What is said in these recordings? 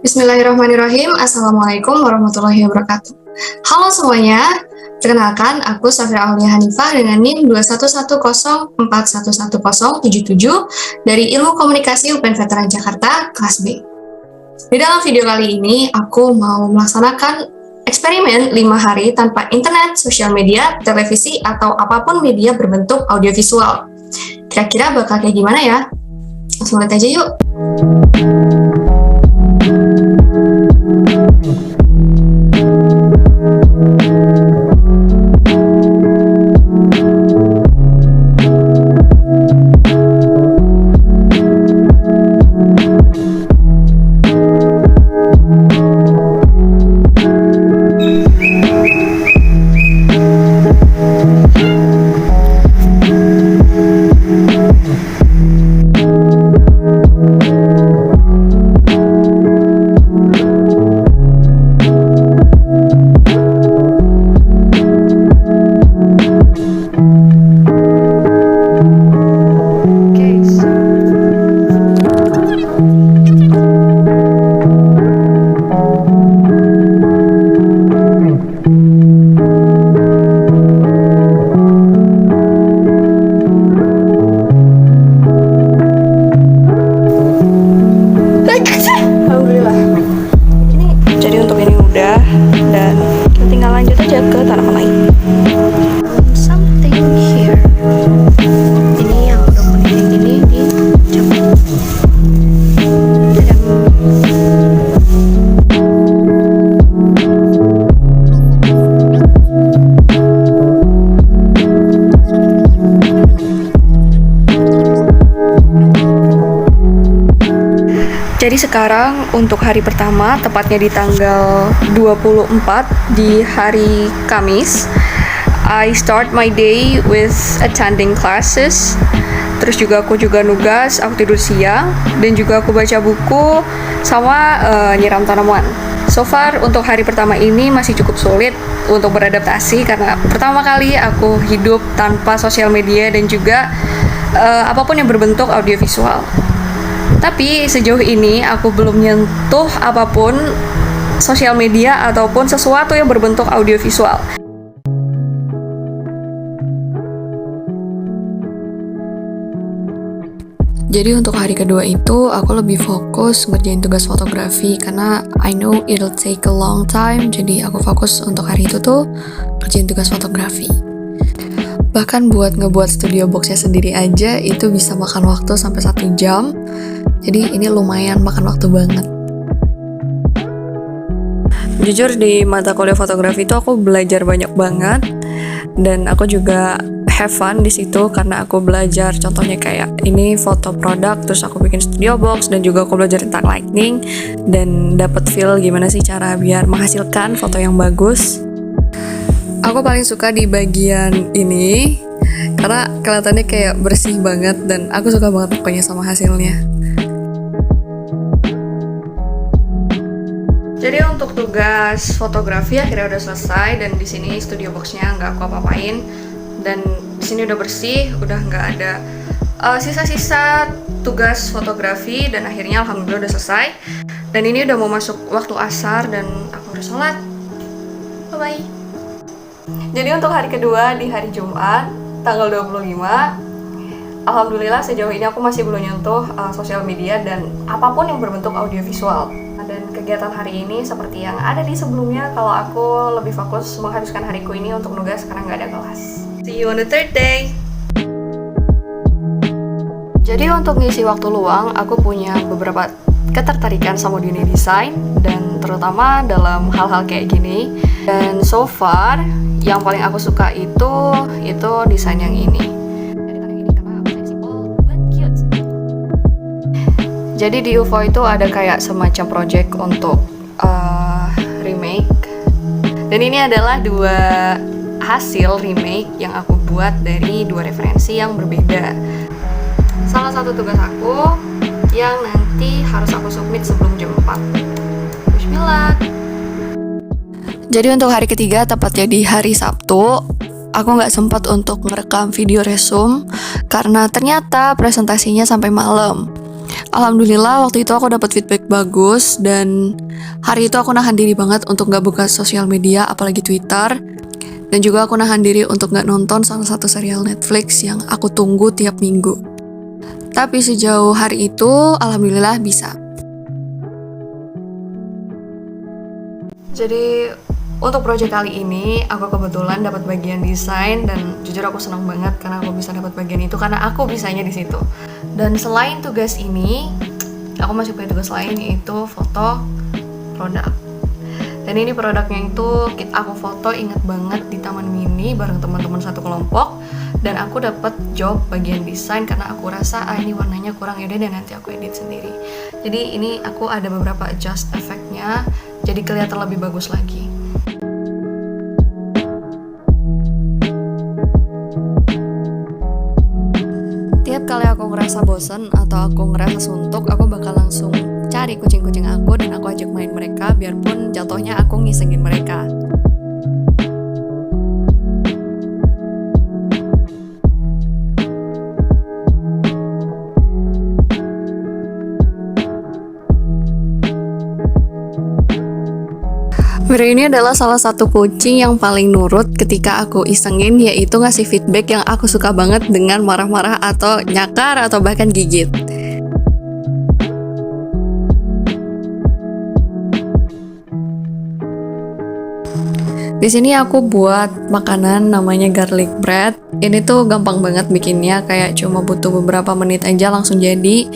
Bismillahirrahmanirrahim. Assalamualaikum warahmatullahi wabarakatuh. Halo semuanya, perkenalkan aku Safira Aulia Hanifah dengan NIM 21104111077 dari Ilmu Komunikasi UPN Veteran Jakarta, kelas B. Di dalam video kali ini, aku mau melaksanakan eksperimen 5 hari tanpa internet, sosial media, televisi, atau apapun media berbentuk audiovisual. Kira-kira bakal kayak gimana ya? Langsung lihat aja yuk! Dan kita tinggal lanjut aja ke tanaman lain. Something here. Ini yang udah kuning ini dicabut. Jadi sekarang untuk hari pertama, tepatnya di tanggal 24 di hari Kamis, I start my day with attending classes. Terus juga aku nugas, aku tidur siang, dan juga aku baca buku sama nyiram tanaman. So far untuk hari pertama ini masih cukup sulit untuk beradaptasi karena pertama kali aku hidup tanpa sosial media dan juga apapun yang berbentuk audiovisual. Tapi sejauh ini aku belum nyentuh apapun sosial media ataupun sesuatu yang berbentuk audiovisual. Jadi untuk hari kedua itu aku lebih fokus ngerjain tugas fotografi karena I know it'll take a long time. Jadi aku fokus untuk hari itu tuh ngerjain tugas fotografi. Bahkan buat ngebuat studio boxnya sendiri aja itu bisa makan waktu sampai 1 jam. Jadi ini lumayan makan waktu banget. Jujur di mata kuliah fotografi itu aku belajar banyak banget dan aku juga have fun di situ karena aku belajar contohnya kayak ini foto produk, terus aku bikin studio box dan juga aku belajar tentang lighting dan dapat feel gimana sih cara biar menghasilkan foto yang bagus. Aku paling suka di bagian ini karena kelihatannya kayak bersih banget dan aku suka banget pokoknya sama hasilnya. Jadi untuk tugas fotografi akhirnya udah selesai dan di sini studio boxnya nggak aku apa-apain dan di sini udah bersih, udah nggak ada sisa-sisa tugas fotografi dan akhirnya alhamdulillah udah selesai. Dan ini udah mau masuk waktu asar dan aku harus sholat. Bye bye. Jadi untuk hari kedua di hari Jumat tanggal 25, alhamdulillah sejauh ini aku masih belum nyentuh sosial media dan apapun yang berbentuk audiovisual. Dan kegiatan hari ini seperti yang ada di sebelumnya, kalau aku lebih fokus menghabiskan hariku ini untuk nugas karena nggak ada kelas. See you on the third day. Jadi untuk ngisi waktu luang, aku punya beberapa ketertarikan sama dunia desain dan terutama dalam hal-hal kayak gini. Dan so far yang paling aku suka itu desain yang ini. Jadi di UFO itu ada kayak semacam project untuk remake. Dan ini adalah 2 hasil remake yang aku buat dari 2 referensi yang berbeda. Salah satu tugas aku yang nanti harus aku submit sebelum jam 4. Bismillah. Jadi untuk hari ketiga, tepatnya di hari Sabtu, aku nggak sempat untuk merekam video resume karena ternyata presentasinya sampai malam. Alhamdulillah waktu itu aku dapat feedback bagus, dan hari itu aku nahan diri banget untuk gak buka sosial media, apalagi Twitter. Dan juga aku nahan diri untuk gak nonton salah satu serial Netflix yang aku tunggu tiap minggu. Tapi sejauh hari itu, alhamdulillah bisa. Jadi untuk proyek kali ini, aku kebetulan dapat bagian desain, dan jujur aku senang banget karena aku bisa dapat bagian itu karena aku bisanya di situ. Dan selain tugas ini, aku masih punya tugas lain, yaitu foto produk. Dan ini produknya itu aku foto, inget banget, di Taman Mini bareng teman-teman satu kelompok. Dan aku dapat job bagian desain karena aku rasa ini warnanya kurang, yaudah dan nanti aku edit sendiri. Jadi ini aku ada beberapa adjust efeknya, jadi kelihatan lebih bagus lagi. Tiap kali aku ngerasa bosen atau aku ngerasa suntuk, aku bakal langsung cari kucing-kucing aku dan aku ajak main mereka, biarpun jatuhnya aku ngisengin mereka. Mira ini adalah salah satu kucing yang paling nurut ketika aku isengin, yaitu ngasih feedback yang aku suka banget dengan marah-marah atau nyakar atau bahkan gigit. Di sini aku buat makanan namanya garlic bread. Ini tuh gampang banget bikinnya, kayak cuma butuh beberapa menit aja langsung jadi.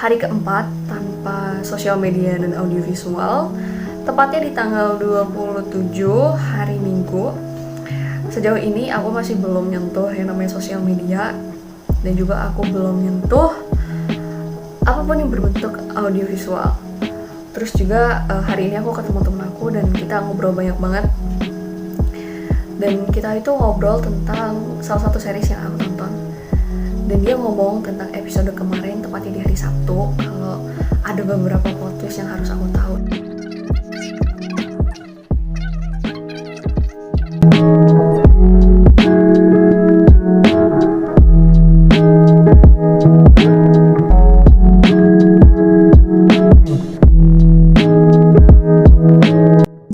Hari keempat tanpa sosial media dan audiovisual, tepatnya di tanggal 27 hari Minggu. Sejauh ini aku masih belum nyentuh yang namanya sosial media, dan juga aku belum nyentuh apapun yang berbentuk audiovisual. Terus juga hari ini aku ketemu temen aku dan kita ngobrol banyak banget. Dan kita itu ngobrol tentang salah satu series yang aku tonton. Dan dia ngomong tentang episode kemarin, tepatnya di hari Sabtu, kalau ada beberapa plot twist yang harus aku tahu.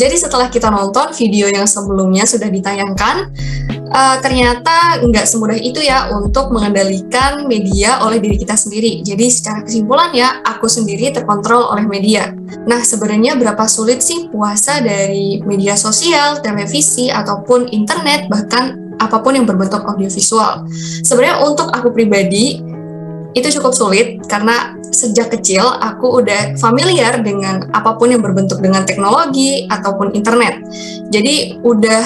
Jadi setelah kita nonton video yang sebelumnya sudah ditayangkan, ternyata nggak semudah itu ya untuk mengendalikan media oleh diri kita sendiri. Jadi secara kesimpulan ya, aku sendiri terkontrol oleh media. Nah, sebenarnya berapa sulit sih puasa dari media sosial, televisi, ataupun internet, bahkan apapun yang berbentuk audiovisual. Sebenarnya untuk aku pribadi, itu cukup sulit karena sejak kecil aku udah familiar dengan apapun yang berbentuk dengan teknologi ataupun internet. Jadi udah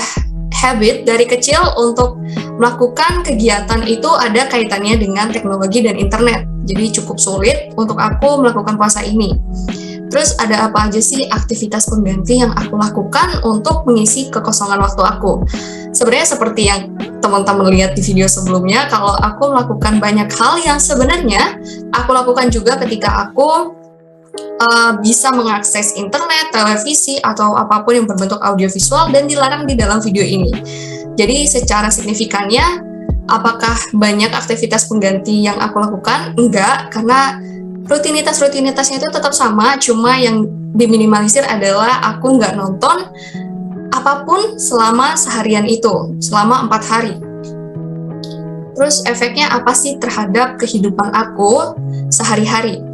habit dari kecil untuk melakukan kegiatan itu ada kaitannya dengan teknologi dan internet. Jadi cukup sulit untuk aku melakukan puasa ini. Terus ada apa aja sih aktivitas pengganti yang aku lakukan untuk mengisi kekosongan waktu aku? Sebenarnya seperti yang teman-teman lihat di video sebelumnya, kalau aku melakukan banyak hal yang sebenarnya aku lakukan juga ketika aku bisa mengakses internet, televisi, atau apapun yang berbentuk audiovisual dan dilarang di dalam video ini. Jadi secara signifikannya, apakah banyak aktivitas pengganti yang aku lakukan? Enggak, karena rutinitasnya itu tetap sama, cuma yang diminimalisir adalah aku nggak nonton apapun selama seharian itu, selama 4 hari. Terus efeknya apa sih terhadap kehidupan aku sehari-hari?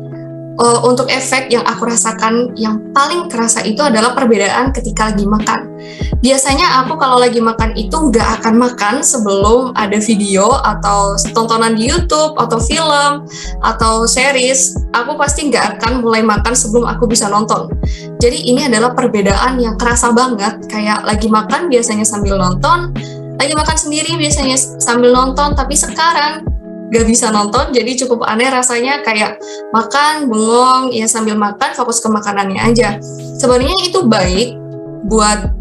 Untuk efek yang aku rasakan yang paling kerasa itu adalah perbedaan ketika lagi makan. Biasanya aku kalau lagi makan itu nggak akan makan sebelum ada video atau tontonan di YouTube atau film atau series. Aku pasti nggak akan mulai makan sebelum aku bisa nonton. Jadi ini adalah perbedaan yang kerasa banget. Kayak lagi makan biasanya sambil nonton, lagi makan sendiri biasanya sambil nonton, tapi sekarang gak bisa nonton, jadi cukup aneh rasanya, kayak makan, bengong, ya sambil makan, fokus ke makanannya aja. Sebenarnya itu baik buat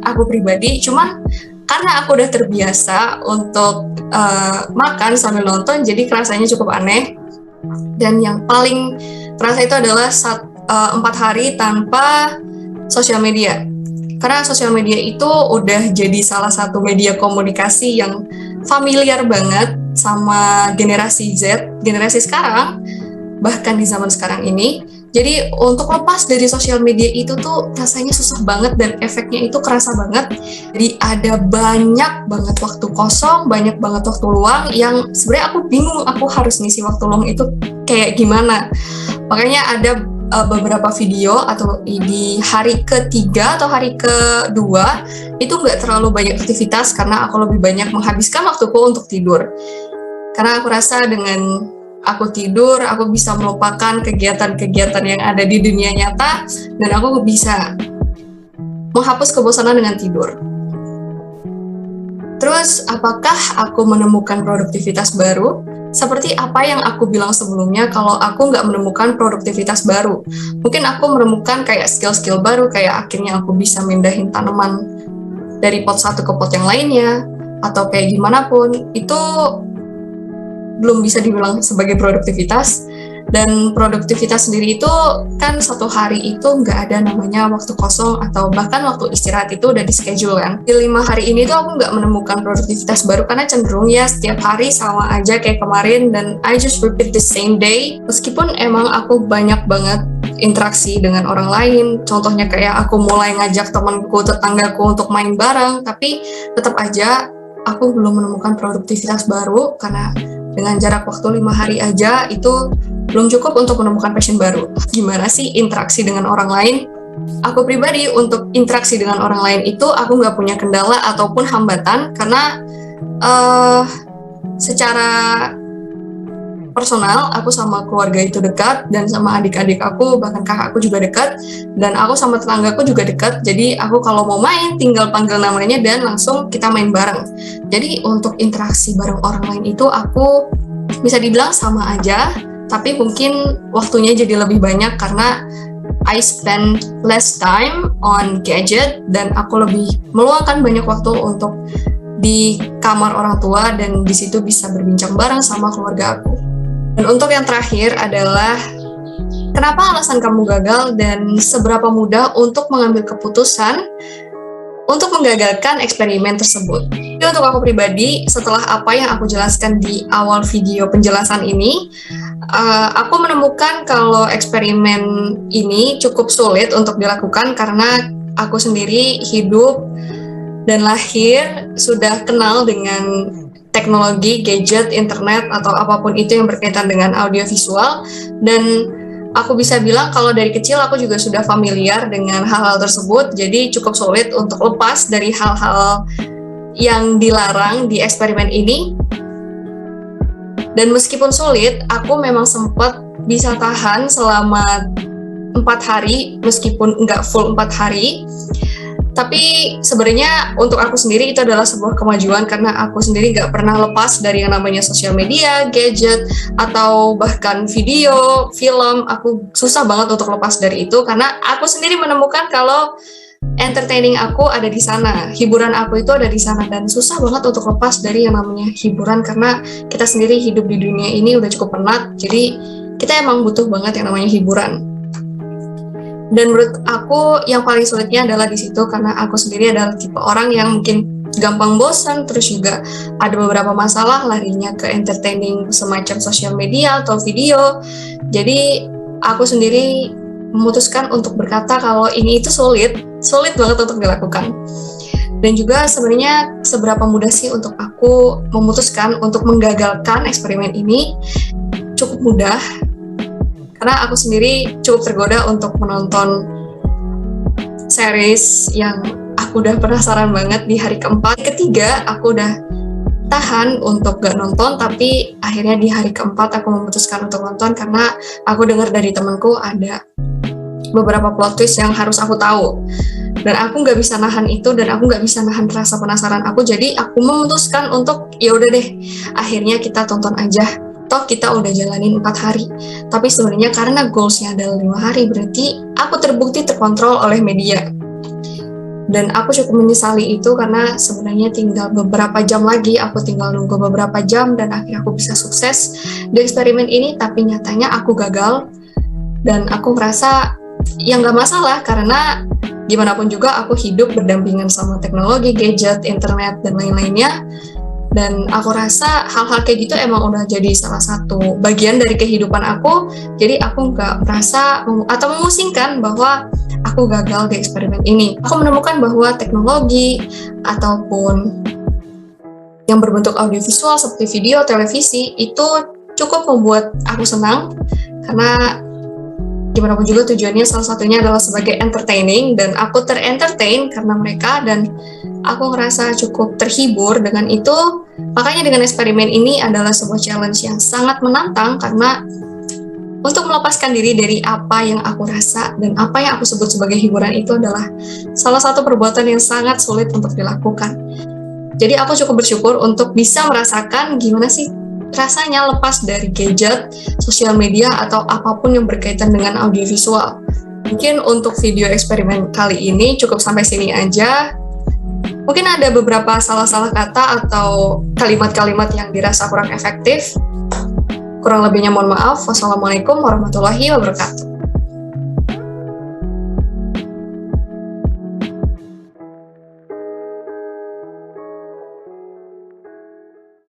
aku pribadi, cuman karena aku udah terbiasa untuk makan sambil nonton, jadi rasanya cukup aneh. Dan yang paling terasa itu adalah 4 hari tanpa sosial media. Karena sosial media itu udah jadi salah satu media komunikasi yang familiar banget sama generasi Z, generasi sekarang, bahkan di zaman sekarang ini. Jadi untuk lepas dari sosial media itu tuh rasanya susah banget dan efeknya itu kerasa banget. Jadi ada banyak banget waktu kosong, banyak banget waktu luang yang sebenarnya aku bingung aku harus ngisi waktu luang itu kayak gimana. Makanya ada beberapa video atau di hari ketiga atau hari kedua itu nggak terlalu banyak aktivitas karena aku lebih banyak menghabiskan waktuku untuk tidur. Karena aku rasa dengan aku tidur, aku bisa melupakan kegiatan-kegiatan yang ada di dunia nyata dan aku bisa menghapus kebosanan dengan tidur. Terus, apakah aku menemukan produktivitas baru? Seperti apa yang aku bilang sebelumnya, kalau aku nggak menemukan produktivitas baru. Mungkin aku menemukan kayak skill-skill baru, kayak akhirnya aku bisa mindahin tanaman dari pot satu ke pot yang lainnya, atau kayak gimana pun, itu belum bisa dibilang sebagai produktivitas. Dan produktivitas sendiri itu kan satu hari itu nggak ada namanya waktu kosong atau bahkan waktu istirahat itu udah di schedule kan. Di 5 hari ini tuh aku nggak menemukan produktivitas baru karena cenderung ya setiap hari sama aja kayak kemarin dan I just repeat the same day. Meskipun emang aku banyak banget interaksi dengan orang lain, contohnya kayak aku mulai ngajak temanku, tetanggaku untuk main bareng, tapi tetap aja aku belum menemukan produktivitas baru karena dengan jarak waktu 5 hari aja itu belum cukup untuk menemukan passion baru. Gimana sih interaksi dengan orang lain? Aku pribadi untuk interaksi dengan orang lain itu aku nggak punya kendala ataupun hambatan karena secara personal aku sama keluarga itu dekat dan sama adik-adik aku bahkan kakakku juga dekat dan aku sama tetanggaku juga dekat. Jadi aku kalau mau main tinggal panggil namanya dan langsung kita main bareng. Jadi untuk interaksi bareng orang lain itu aku bisa dibilang sama aja. Tapi mungkin waktunya jadi lebih banyak karena I spend less time on gadget dan aku lebih meluangkan banyak waktu untuk di kamar orang tua dan di situ bisa berbincang bareng sama keluarga aku. Dan untuk yang terakhir adalah kenapa alasan kamu gagal dan seberapa mudah untuk mengambil keputusan untuk menggagalkan eksperimen tersebut. Jadi untuk aku pribadi, setelah apa yang aku jelaskan di awal video penjelasan ini, aku menemukan kalau eksperimen ini cukup sulit untuk dilakukan karena aku sendiri hidup dan lahir sudah kenal dengan teknologi, gadget, internet, atau apapun itu yang berkaitan dengan audiovisual. Dan aku bisa bilang kalau dari kecil aku juga sudah familiar dengan hal-hal tersebut, jadi cukup sulit untuk lepas dari hal-hal yang dilarang di eksperimen ini. Dan meskipun sulit, aku memang sempat bisa tahan selama 4 hari, meskipun nggak full 4 hari. Tapi sebenarnya untuk aku sendiri itu adalah sebuah kemajuan karena aku sendiri nggak pernah lepas dari yang namanya sosial media, gadget, atau bahkan video, film. Aku susah banget untuk lepas dari itu karena aku sendiri menemukan kalau entertaining aku ada di sana, hiburan aku itu ada di sana, dan susah banget untuk lepas dari yang namanya hiburan karena kita sendiri hidup di dunia ini udah cukup penat, jadi kita emang butuh banget yang namanya hiburan. Dan menurut aku yang paling sulitnya adalah di situ karena aku sendiri adalah tipe orang yang mungkin gampang bosan, terus juga ada beberapa masalah larinya ke entertaining semacam sosial media atau video. Jadi aku sendiri memutuskan untuk berkata kalau ini itu sulit banget untuk dilakukan. Dan juga sebenarnya seberapa mudah sih untuk aku memutuskan untuk menggagalkan eksperimen ini? Cukup mudah. Karena aku sendiri cukup tergoda untuk menonton series yang aku udah penasaran banget di hari keempat. Ketiga, aku udah tahan untuk gak nonton, tapi akhirnya di hari keempat aku memutuskan untuk nonton karena aku dengar dari temanku ada beberapa plot twist yang harus aku tahu. Dan aku gak bisa nahan itu, dan aku gak bisa nahan rasa penasaran aku, jadi aku memutuskan untuk ya udah deh, akhirnya kita tonton aja. Toh kita udah jalanin 4 hari, tapi sebenarnya karena goalsnya adalah 5 hari, berarti aku terbukti terkontrol oleh media. Dan aku cukup menyesali itu karena sebenarnya tinggal beberapa jam lagi, aku tinggal nunggu beberapa jam dan akhirnya aku bisa sukses di eksperimen ini, tapi nyatanya aku gagal. Dan aku merasa ya nggak masalah karena gimana pun juga aku hidup berdampingan sama teknologi, gadget, internet, dan lain-lainnya. Dan aku rasa hal-hal kayak gitu emang udah jadi salah satu bagian dari kehidupan aku. Jadi aku nggak merasa atau memusingkan bahwa aku gagal di eksperimen ini. Aku menemukan bahwa teknologi ataupun yang berbentuk audiovisual seperti video, televisi itu cukup membuat aku senang karena gimana pun juga tujuannya salah satunya adalah sebagai entertaining, dan aku ter-entertain karena mereka, dan aku ngerasa cukup terhibur dengan itu. Makanya dengan eksperimen ini adalah sebuah challenge yang sangat menantang karena untuk melepaskan diri dari apa yang aku rasa dan apa yang aku sebut sebagai hiburan itu adalah salah satu perbuatan yang sangat sulit untuk dilakukan. Jadi aku cukup bersyukur untuk bisa merasakan gimana sih rasanya lepas dari gadget, sosial media, atau apapun yang berkaitan dengan audiovisual. Mungkin untuk video eksperimen kali ini cukup sampai sini aja. Mungkin ada beberapa salah-salah kata atau kalimat-kalimat yang dirasa kurang efektif. Kurang lebihnya mohon maaf. Wassalamualaikum warahmatullahi wabarakatuh.